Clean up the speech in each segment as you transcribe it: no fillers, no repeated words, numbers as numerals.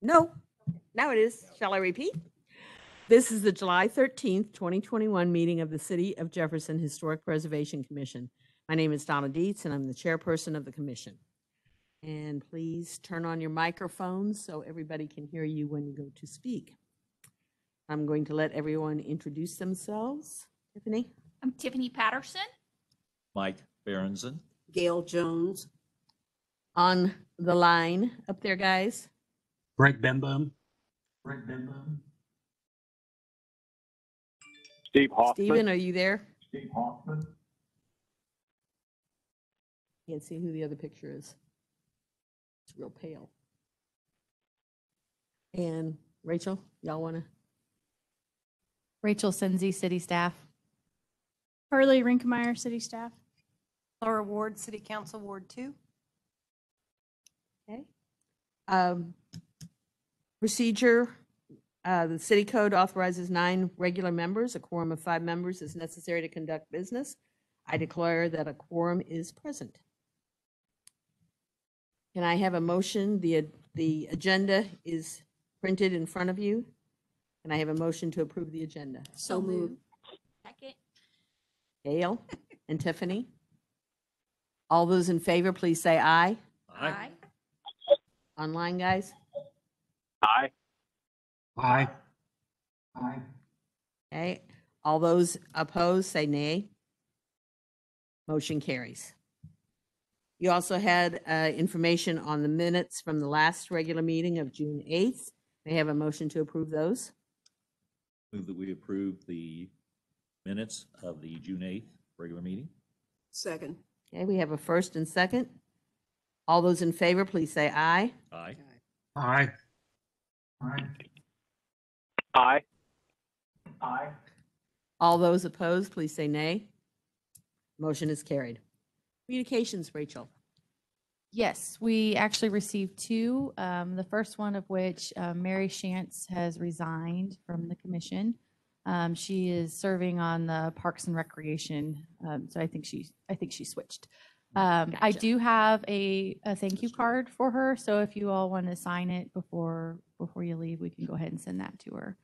No, now it is. Shall I repeat? This is the July 13th, 2021 meeting of the City of Jefferson Historic Preservation Commission. My name is Donna Dietz, and I'm the chairperson of the commission. And please turn on your microphones so everybody can hear you when you go to speak. I'm going to let everyone introduce themselves. Tiffany? I'm Tiffany Patterson. Mike Berenson. Gail Jones. On the line up there, guys. Greg Bembum. Steve Hoffman. Stephen, are you there? Steve Hoffman. Can't see who the other picture is. It's real pale. And Rachel, y'all want to? Rachel Senzi, city staff. Harley Rinkemeyer, city staff. Laura Ward, City Council, Ward 2. Okay. Procedure, the city code authorizes 9 regular members. A quorum of 5 members is necessary to conduct business. I declare that a quorum is present. Can I have a motion? The agenda is printed in front of you. Can I have a motion to approve the agenda? So moved. Second. Gail and Tiffany? All those in favor, please say aye. Aye. Online, guys? Aye. Aye. Okay. All those opposed, say nay. Motion carries. You also had information on the minutes from the last regular meeting of June 8th. May I have a motion to approve those? Move that we approve the minutes of the June 8th regular meeting. Second. Okay, we have a first and second. All those in favor, please say aye. Aye. Aye. Aye. All those opposed, please say nay. Motion is carried. Communications, Rachel. Yes, we actually received 2. The first one of which Mary Shantz has resigned from the commission. She is serving on the Parks and Recreation, so I think she switched. I Gotcha. do have a thank you card for her, so if you all want to sign it before you leave, we can go ahead and send that to her.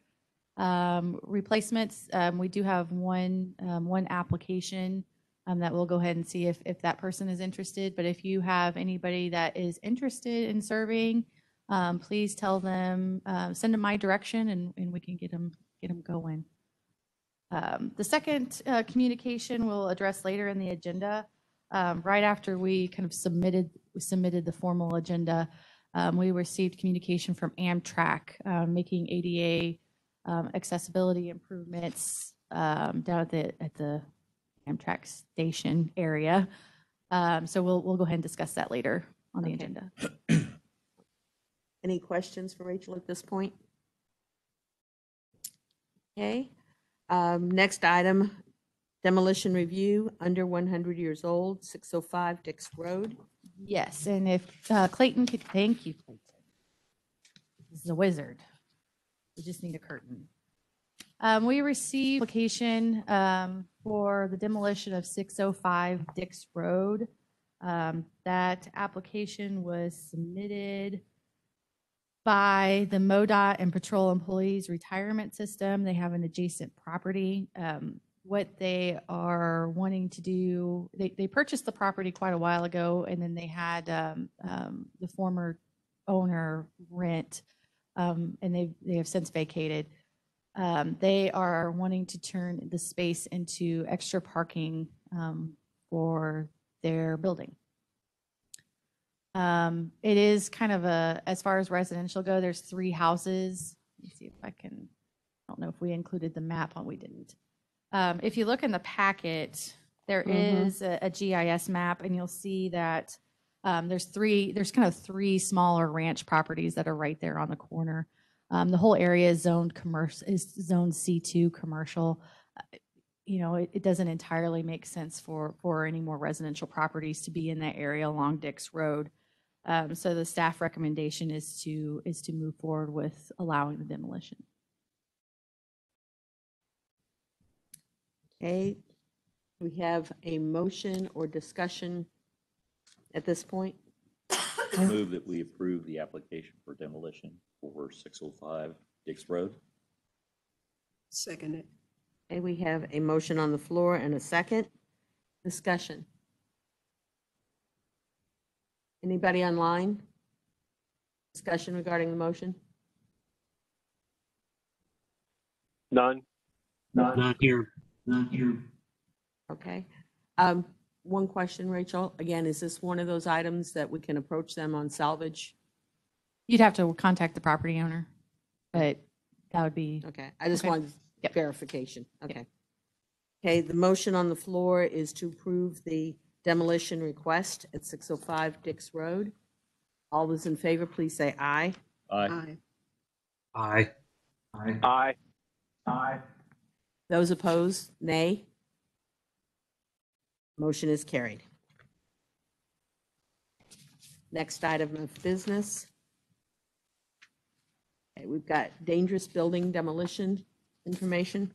Replacements, we do have one application that we'll go ahead and see if that person is interested. But if you have anybody that is interested in serving, please tell them, send them my direction, and we can get them going. The second communication we'll address later in the agenda. Right after we kind of submitted the formal agenda, we received communication from Amtrak, making ADA accessibility improvements down at the Amtrak station area. So we'll go ahead and discuss that later on the Okay. agenda. Any questions for Rachel at this point? Okay. Next item, demolition review, under 100 years old, 605 Dix Road. Yes, and if Clayton could, thank you, Clayton. This is a wizard. We just need a curtain. We received application for the demolition of 605 Dix Road. That application was submitted by the MoDOT and Patrol Employees Retirement System. They have an adjacent property. What they are wanting to do, they purchased the property quite a while ago, and then they had the former owner rent, and they have since vacated. They are wanting to turn the space into extra parking for their building. It is kind of as far as residential go, there's 3 houses. Let me see if I don't know if we included the map on, we didn't. If you look in the packet, there is a GIS map, and you'll see that there's kind of 3 smaller ranch properties that are right there on the corner. The whole area is zoned C2 commercial. It doesn't entirely make sense for any more residential properties to be in that area along Dix Road. So the staff recommendation is to move forward with allowing the demolition. Okay, we have a motion or discussion at this point. Move that we approve the application for demolition for 605 Dix Road. Second it. Okay, we have a motion on the floor and a second. Discussion. Anybody online? Discussion regarding the motion? None. Not here. Okay. One question, Rachel. Again, is this one of those items that we can approach them on salvage? You'd have to contact the property owner, but that would be, Okay, I just Okay. wanted Yep. verification. Okay. Okay, the motion on the floor is to approve the demolition request at 605 Dix Road. All those in favor, please say aye. Aye. Aye. Aye. Aye. Those opposed, nay. Motion is carried. Next item of business. Okay, we've got dangerous building demolition information.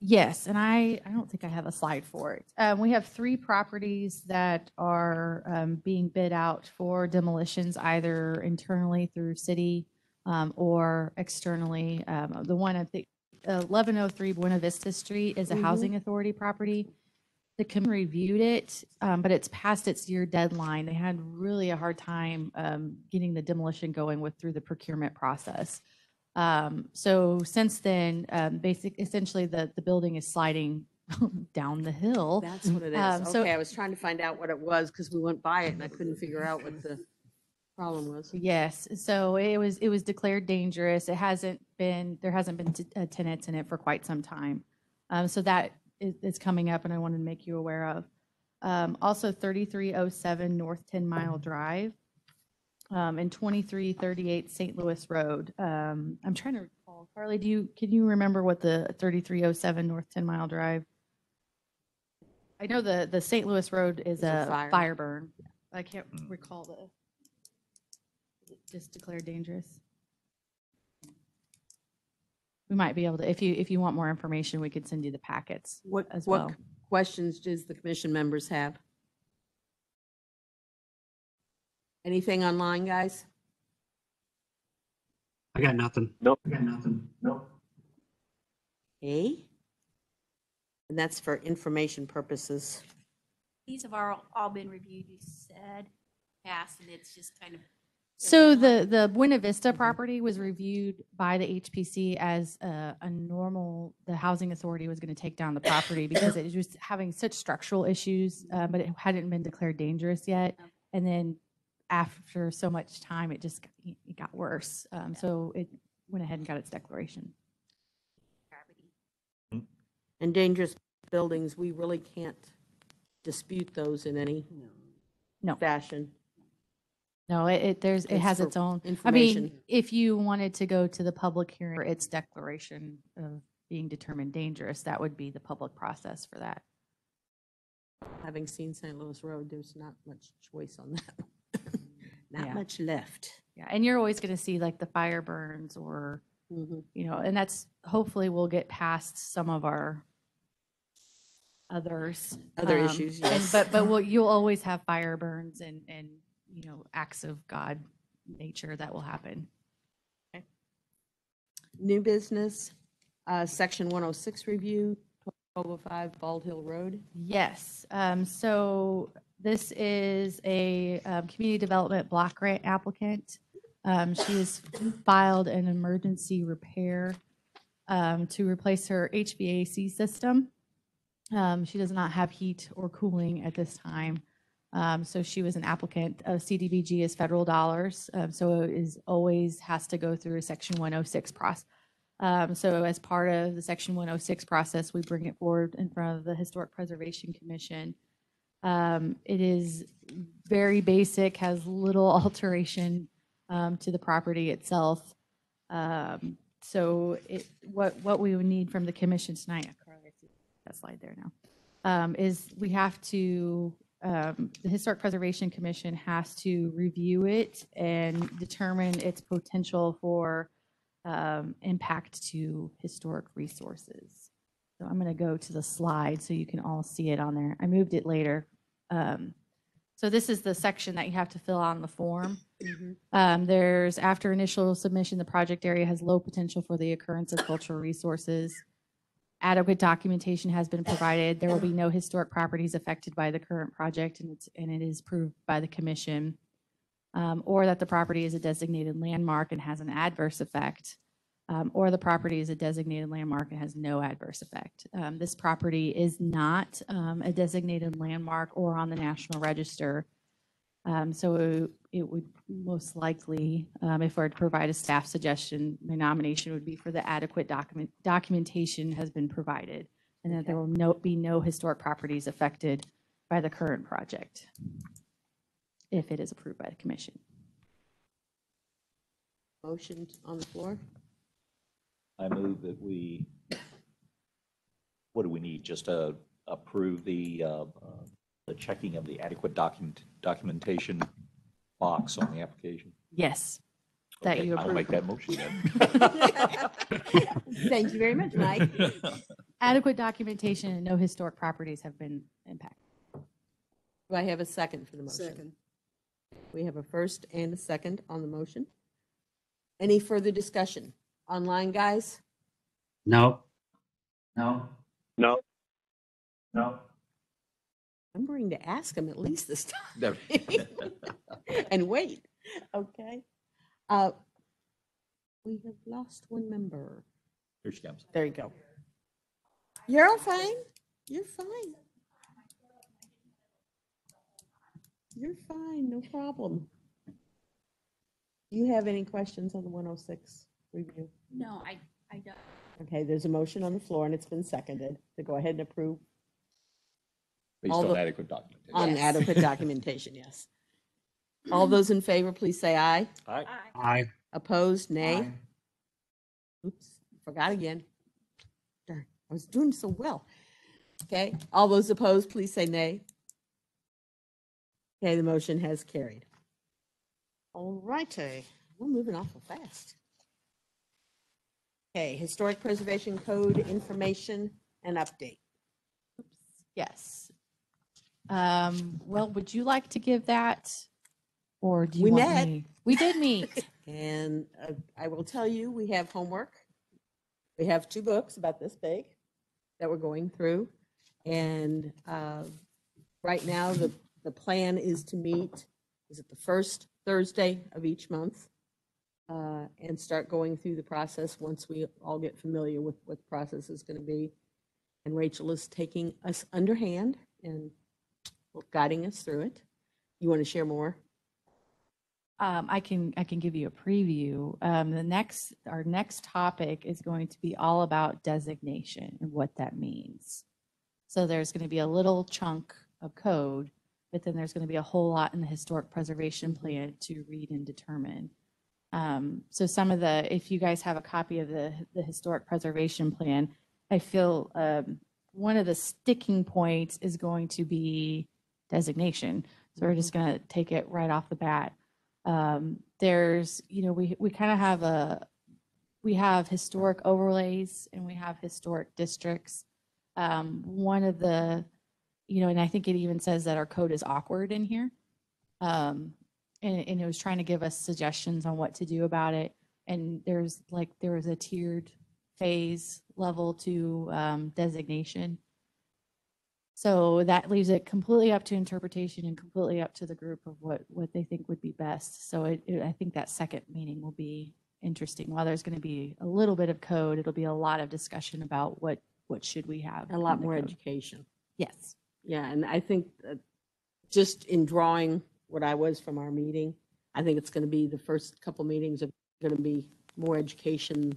yes, and I don't think I have a slide for it. We have 3 properties that are being bid out for demolitions, either internally through city or externally. The one at the 1103 Buena Vista Street is a housing authority property. The committee reviewed it, but it's past its year deadline. They had really a hard time getting the demolition going through the procurement process. So since then, essentially the building is sliding down the hill. That's what it is. So- Okay, I was trying to find out what it was because we went by it and I couldn't figure out what the problem was. Yes, so it was declared dangerous. There hasn't been tenants in it for quite some time. So that is coming up, and I wanted to make you aware of. Also 3307 North 10 Mile Drive, and 2338 St. Louis Road. I'm trying to recall, Carly, can you remember what the 3307 North 10 Mile Drive? I know the St. Louis Road is a a fire. fire burn. I can't recall just declared dangerous. We might be able to, if you want more information, we could send you the packets What as well. questions does the commission members have? Anything online, guys? I got nothing. Nope. Okay. And that's for information purposes. These have all been reviewed, you said, passed, and it's just kind of So the Buena Vista property was reviewed by the HPC as a normal, the housing authority was going to take down the property because it was just having such structural issues, but it hadn't been declared dangerous yet. And then after so much time, it got worse. So it went ahead and got its declaration. And dangerous buildings, we really can't dispute those in any No. fashion. No, it It's has for its own. I information. mean, if you wanted to go to the public hearing for its declaration of being determined dangerous, that would be the public process for that. Having seen St. Louis Road, there's not much choice on that. Not Yeah. much left. Yeah, and you're always going to see like the fire burns or, and that's hopefully we'll get past some of our others. Other issues, yes. But you'll always have fire burns and acts of God nature that will happen. New business, section 106 review, 1205 Bald Hill Road. Yes. So this is a community development block grant applicant. She has filed an emergency repair to replace her HVAC system. She does not have heat or cooling at this time. So she was an applicant. CDBG is federal dollars. So it always has to go through a section 106 process. So as part of the section 106 process, we bring it forward in front of the Historic Preservation Commission. It is very basic, has little alteration to the property itself. So what we would need from the commission tonight, Carly, I see that slide there now, is we have to, the Historic Preservation Commission has to review it and determine its potential for impact to historic resources. So I'm going to go to the slide so you can all see it on there. I moved it later. So this is the section that you have to fill out on the form. There's after initial submission, the project area has low potential for the occurrence of cultural resources. Adequate documentation has been provided. There will be no historic properties affected by the current project, and it is proved by the commission. Or that the property is a designated landmark and has an adverse effect, or the property is a designated landmark and has no adverse effect. This property is not a designated landmark or on the National Register. So it would most likely, if I were to provide a staff suggestion, my nomination would be for the adequate documentation has been provided, and that there will be no historic properties affected by the current project, if it is approved by the commission. Motion on the floor. I move that what do we need? Just to approve the checking of the adequate documentation box on the application? Yes, that Okay, you I'll approve. make that motion then. Thank you very much, Mike. Adequate documentation and no historic properties have been impacted. Do I have a second for the motion? Second. We have a first and a second on the motion. Any further discussion? Online, guys? No. No. I'm going to ask them at least this time There. and wait, okay? We have lost one member. Here she comes. There you go. You're all fine. You're fine. You're fine, no problem. Do you have any questions on the 106 review? No, I don't. Okay, there's a motion on the floor and it's been seconded to go ahead and approve Based All on the- adequate documentation. on Yes. adequate documentation, yes. All those in favor, please say aye. Aye. Aye. Opposed, nay. Oops, forgot again. Darn, I was doing so well. Okay, all those opposed, please say nay. Okay, the motion has carried. All righty, we're moving awful fast. Okay, Historic Preservation Code information and update. Yes. Well, would you like to give that? Or do you We want met. me? We did meet. And I will tell you, we have homework. We have 2 books about this big that we're going through. And right now, the plan is to meet, is it the first Thursday of each month and start going through the process once we all get familiar with what the process is going to be. And Rachel is taking us underhand and guiding us through it. You want to share more? I can give you a preview. Our next topic is going to be all about designation and what that means. So there's going to be a little chunk of code, but then there's going to be a whole lot in the historic preservation plan to read and determine. So if you guys have a copy of the historic preservation plan, I feel one of the sticking points is going to be designation. So we're just going to take it right off the bat. We kind of we have historic overlays and we have historic districts. One of the, and I think it even says that our code is awkward in here. And it was trying to give us suggestions on what to do about it. And there was a tiered phase level to designation. So that leaves it completely up to interpretation and completely up to the group of what they think would be best. So I think that second meeting will be interesting. While there's going to be a little bit of code, it'll be a lot of discussion about what should we have. A lot in the more code. education. Yes. Yeah, and I think just in drawing what I was from our meeting, I think it's going to be the first couple meetings are going to be more education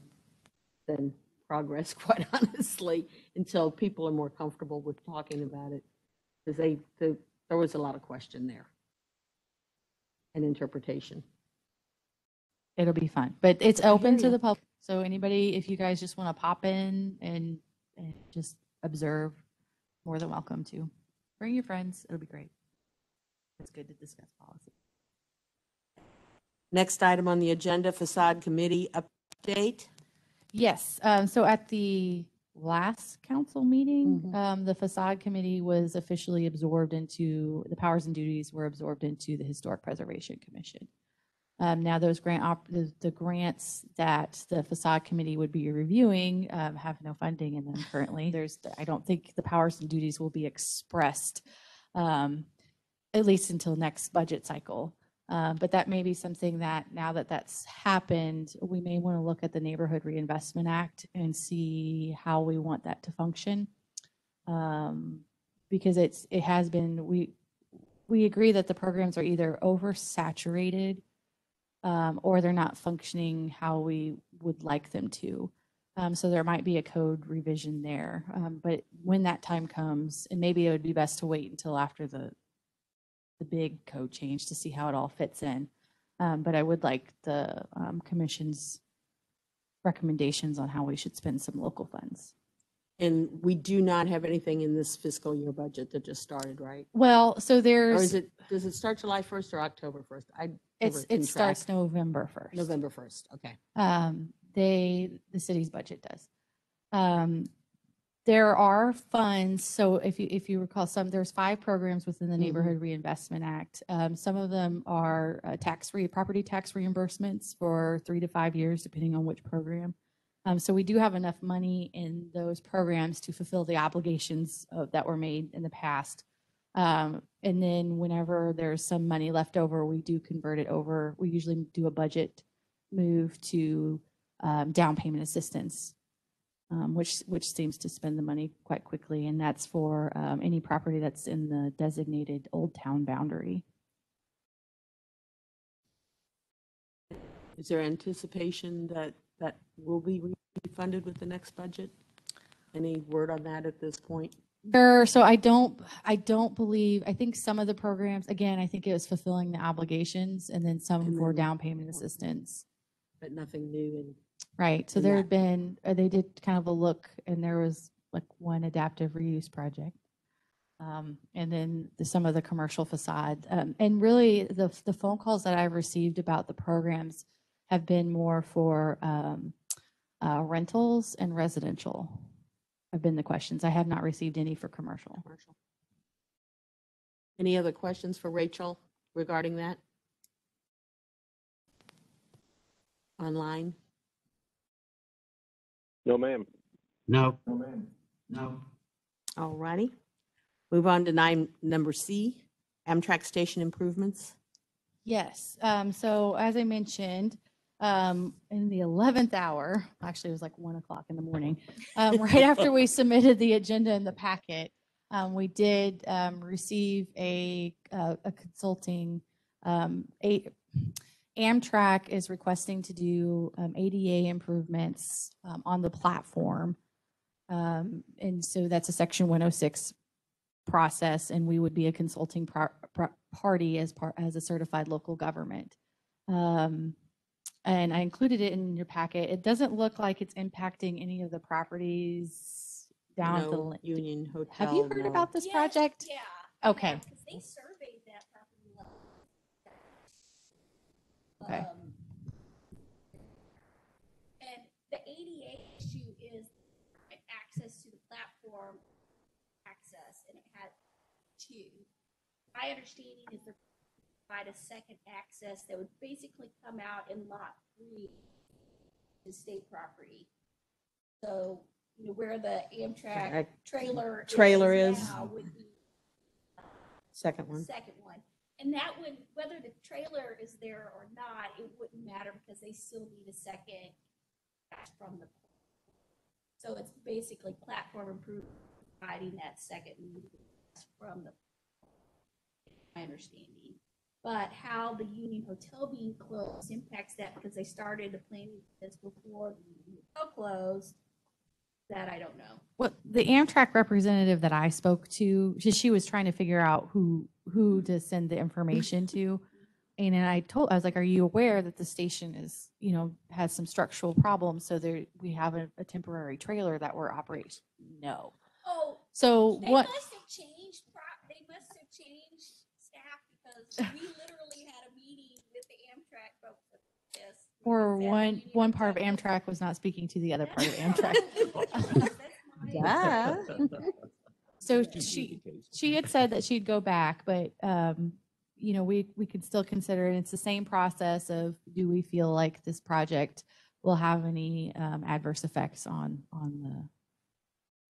than progress, quite honestly, until people are more comfortable with talking about it. Because there was a lot of question there and interpretation. It'll be fun, but it's open to ya. the public. So anybody, if you guys just want to pop in and just observe, more than welcome to. Bring your friends. It'll be great. It's good to discuss policy. Next item on the agenda, Facade Committee update. Yes. So at the last council meeting, the Facade Committee was officially absorbed into, the powers and duties were absorbed into the Historic Preservation Commission. Now those the grants that the Facade Committee would be reviewing have no funding in them currently. I don't think the powers and duties will be expressed at least until next budget cycle. But that may be something that now that that's happened, we may want to look at the Neighborhood Reinvestment Act and see how we want that to function. Because it has been, we agree that the programs are either oversaturated or they're not functioning how we would like them to. So there might be a code revision there. But when that time comes, and maybe it would be best to wait until after the big code change to see how it all fits in. But I would like the commission's recommendations on how we should spend some local funds. And we do not have anything in this fiscal year budget that just started, right? Well, so Or there's, does it start July 1st or October 1st? it starts November 1st. November 1st, okay. The city's budget does. There are funds. So if you recall, there's 5 programs within the Neighborhood Reinvestment Act. Some of them are property tax reimbursements for 3 to 5 years, depending on which program. So we do have enough money in those programs to fulfill the obligations that were made in the past. And then whenever there's some money left over, we do convert it over. We usually do a budget move to down payment assistance. Which seems to spend the money quite quickly, and that's for any property that's in the designated Old Town boundary. Is there anticipation that will be refunded with the next budget? Any word on that at this point? So I don't believe, I think some of the programs, again, I think it was fulfilling the obligations, and then some for down payment assistance. But nothing new and. Right. So And there that- had been, they did kind of a look, and there was like one adaptive reuse project. And then some of the commercial facade. And really the phone calls that I've received about the programs have been more for rentals and residential have been the questions. I have not received any for commercial. Any other questions for Rachel regarding that? Online? No, ma'am. No. No, ma'am. No. All righty. Move on to number C, Amtrak station improvements. Yes. So as I mentioned, in the 11th hour, actually it was like 1 o'clock in the morning, right after we submitted the agenda in the packet, we did receive a consulting. Amtrak is requesting to do ADA improvements on the platform. And so that's a Section 106 process, and we would be a consulting party as a certified local government. And I included it in your packet. It doesn't look like it's impacting any of the properties down at No the Union Hotel. Have you heard no. about this Yes, project? Yeah. Okay. Because they surveyed that property. Okay. And the ADA issue is access to the platform access, and it had two. My understanding is they're provide a second access that would basically come out in lot 3 to state property. So, you know, where the Amtrak trailer is. now would be Second one. second one. And that would, whether the trailer is there or not, it wouldn't matter because they still need a second from the. So it's basically platform improvement, providing that second from the, my understanding. But how the Union Hotel being closed impacts that because they started the planning this before the Union Hotel closed, that I don't know. Well, the Amtrak representative that I spoke to, she was trying to figure out who to send the information to. And I was like, are you aware that the station is, you know, has some structural problems? So we have a temporary trailer that we're operating. No. Oh, So they what? must have changed. They must have changed staff because we literally had a meeting with the Amtrak folks. This Or we said one Union one part of Hotel Amtrak was not speaking to the other part of Amtrak. That's my- So That used to be the case. she had said that she'd go back, but you know, we could still consider it. It's the same process of, do we feel like this project will have any adverse effects on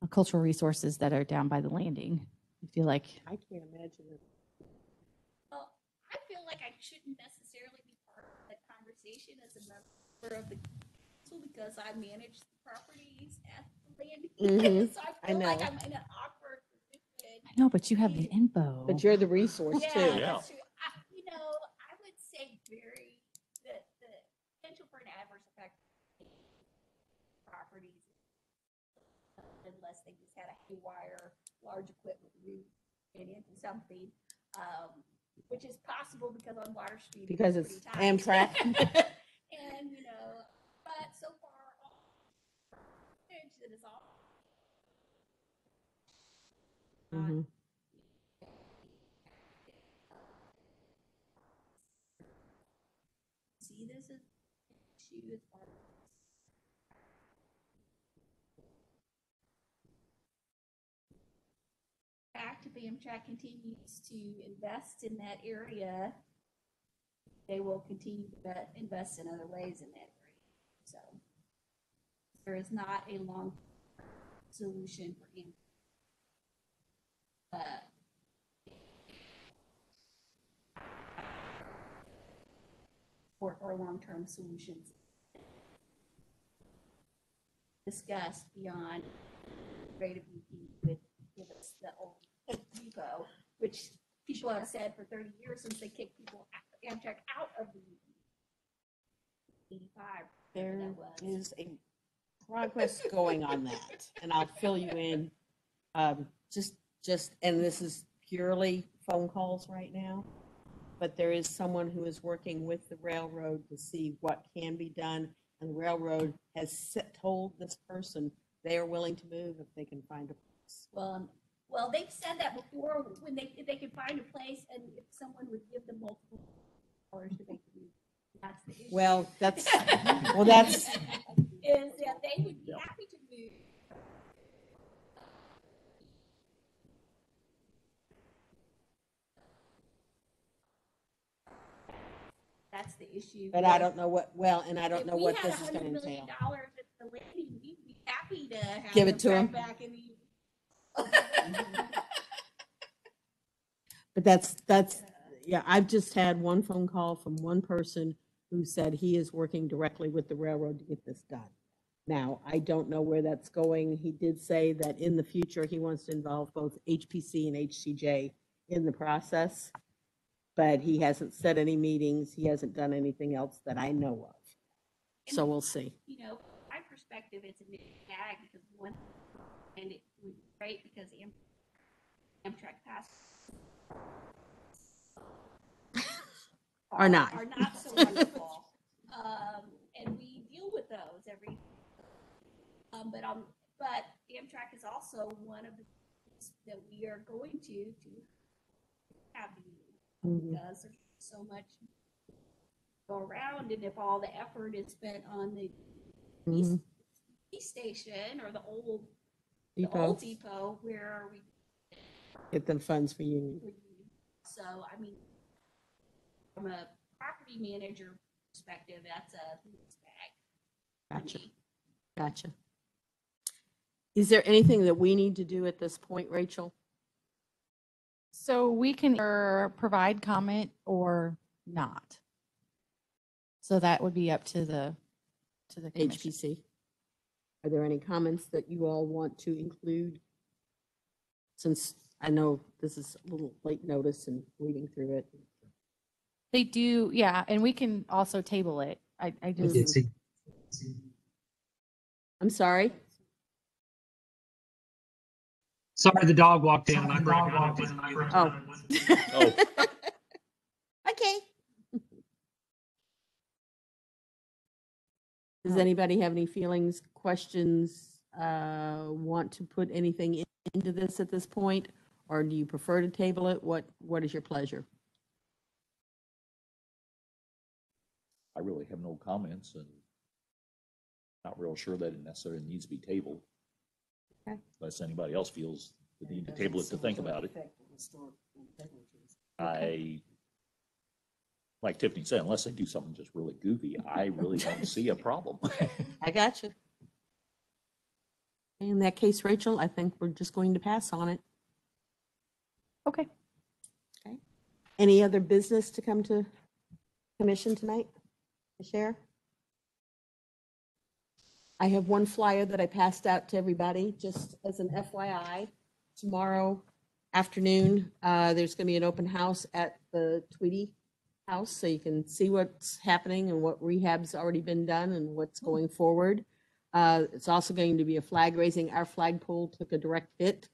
the cultural resources that are down by the landing? I feel like I can't imagine it. Well, I feel like I shouldn't necessarily be part of that conversation as a member of the council because I manage the properties at the landing. Mhm. So I I feel like know. I'm in an awkward position. I know, but you have the info. But you're the resource Yeah, too. Yeah. that's true. You know, I would say the potential for an adverse effect on properties unless they just had a haywire, large equipment roof and into something, which is possible because on Water Street. Because pretty it's tight. Amtrak. And, you know, but so far, that is all. Mhm. See this as issue as far as fact, if Amtrak continues to invest in that area, they will continue to invest in other ways in that area. So there is not a long solution for Amtrak. Or long-term solutions discussed beyond rate of BP would give us the old depot, which people have said for 30 years since they kicked people Amtrak out of the 85. There that was. is a progress going on that, and I'll fill you in. And this is purely phone calls right now, but there is someone who is working with the railroad to see what can be done, and the railroad has told this person they are willing to move if they can find a place. Well, they've said that before when if they could find a place and if someone would give them multiple dollars to make the move. That's the issue. Well, that's is that they would be happy to move. That's the issue. but I don't know what. And I don't If know we what had this is going to $100 million entail. at the landing, we'd be happy to have Give it to Amtrak him. back in the. But that's Yeah, I've just had one phone call from one person who said he is working directly with the railroad to get this done. Now, I don't know where that's going. He did say that in the future, he wants to involve both HPC and HCJ in the process, but he hasn't set any meetings. He hasn't done anything else that I know of. So we'll see. You know, my perspective, it's a mixed bag because one, and it was great because Amtrak passed. Or not. Are not so wonderful. And we deal with those every, but Amtrak is also one of the things that we are going to have to use because there's so much go around, and if all the effort is spent on the east station or the old depot, where are we? Get them funds for union. So, I mean, from a property manager perspective, that's a mixed bag. Gotcha. Gotcha. Is there anything that we need to do at this point, Rachel? So we can either provide comment or not. So that would be up to the commission. HPC. Are there any comments that you all want to include? Since I know this is a little late notice and reading through it. They do, yeah, and we can also table it. I just, I'm sorry. Sorry, the dog walked in and I forgot. Oh. Oh. Okay. Does anybody have any feelings, questions, want to put anything into this at this point? Or do you prefer to table it? What is your pleasure? I really have no comments and not real sure that it necessarily needs to be tabled. Okay. Unless anybody else feels the need to table it to think about it. Like Tiffany said, unless they do something just really goofy, I really don't see a problem. I got you. In that case, Rachel, I think we're just going to pass on it. okay. Okay. Any other business to come to commission tonight to share? I have one flyer that I passed out to everybody, just as an FYI. Tomorrow afternoon, there's going to be an open house at the Tweedy House, so you can see what's happening and what rehab's already been done and what's going forward. It's also going to be a flag raising. Our flagpole took a direct hit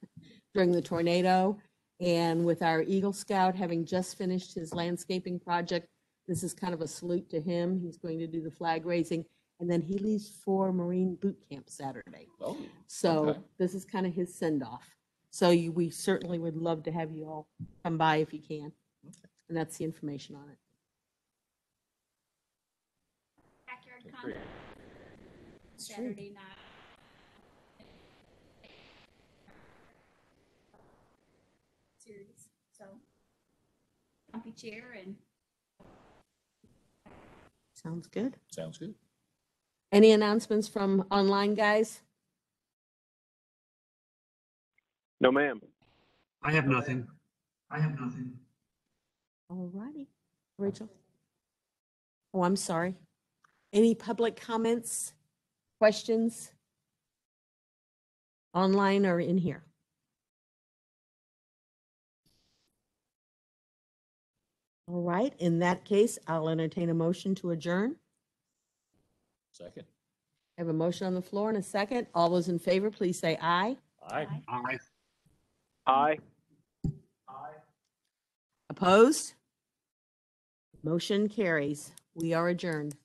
during the tornado. And with our Eagle Scout having just finished his landscaping project, this is kind of a salute to him. He's going to do the flag raising. And then he leaves for Marine Boot Camp Saturday. Oh, So okay. this is kind of his send off. So we certainly would love to have you all come by if you can. And that's the information on it. Backyard That's great. concert Saturday night. Series, so comfy chair and Sounds good. Sounds good. Any announcements from online guys? No, ma'am. I have nothing. All righty. Rachel? Oh, I'm sorry. Any public comments, questions? Online or in here? All right, in that case, I'll entertain a motion to adjourn. Second. I have a motion on the floor and a second. All those in favor, please say aye. Aye. Aye. Aye. Opposed? Motion carries. We are adjourned.